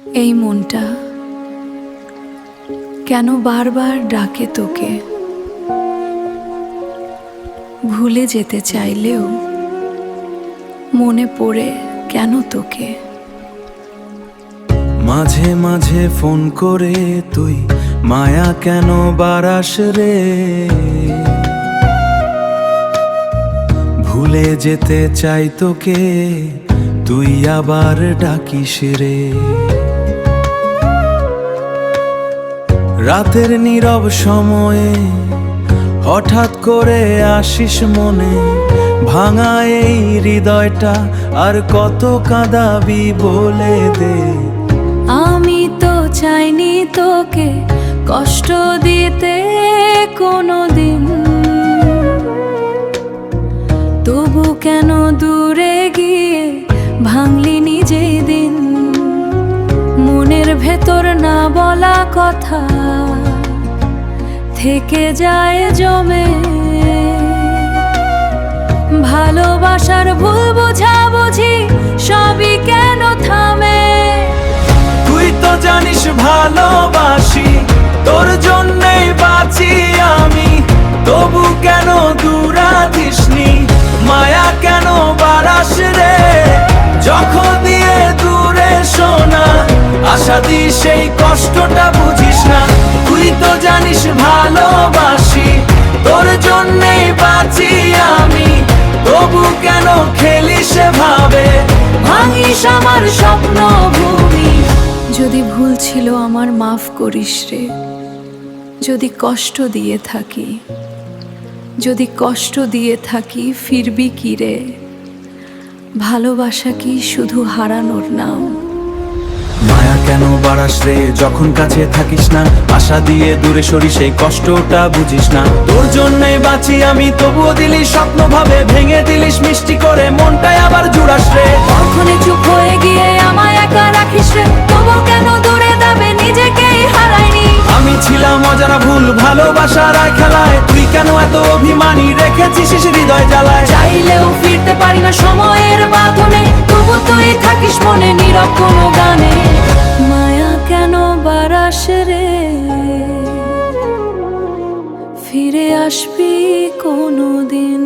এই মনটা কেন বারবার ডাকে তোকে, ভুলে যেতে চাইলেও মনে পড়ে কেন তোকে। মাঝে মাঝে ফোন করে তুই মায়া কেন বারাস রে, ভুলে যেতে চাই তোকে, তুই আবার ডাকিস রে। রাতের নীরব সময়ে হঠাৎ করে আসিস মনে, ভাঙা এই হৃদয়টা আর কত কাঁদাবি বলে দে। আমি তো চাইনি তোকে কষ্ট দিতে কোনোদিন, তবু কেন দূরে গিয়ে ভাঙলি নিজেই দিন। মনের ভেতর না বলা কথা থেকে যায় জমে, ভালোবাসার ভুল বোঝাবুঝি সবই কেন থামে। তুই তো জানিস ভালোবাসি, তোর জন্যই বাঁচি আমি, তবু কেন দূরা দিসনি, মায়া কেন বারাস রে। যখন দিয়ে দূরে শোনা আশা দিস, সেই কষ্টটা বুঝিস না। তুই তো জানিস ভালোবাসি, তোর জন্যই বাঁচি আমি, তবু কেন খেলিস ভাবে, ভাঙিস আমার স্বপ্ন ভূমি। যদি ভুল ছিল আমার মাফ করিস রে, যদি কষ্ট দিয়ে থাকি, যদি কষ্ট দিয়ে থাকি ফিরবি কি রে। ভালোবাসা কি শুধু হারানোর নাম? মায়া কেন বাড়াস রে যখন কাছে থাকিস না, আশা দিয়ে দূরে সরি সেই কষ্টটা বুঝিস না। তোর জন্যই বাঁচি আমি, তবুও দিলি স্বপ্ন ভাবে, ভেঙে দিলিস মিষ্টি করে মনটাই আবার জুড়াস রে। কখনো চুপ হয়ে গিয়ে আমায় একা রাখিস রে, তবু কেন দূরে যাবে নিজেকেই হারাইনি। আমি ছিলাম অজানা ভুল ভালোবাসার খেলায়, তুই কেন এত অভিমানী রেখেছিস হৃদয় জ্বালায়। চাইলেও ফিরতে পারি না সময়ের বাঁধনে, তবু তুই থাকিস মনে নীরব কোনো গানে। মায়া কেন বারাস রে, ফিরে আসবি কোনো দিন।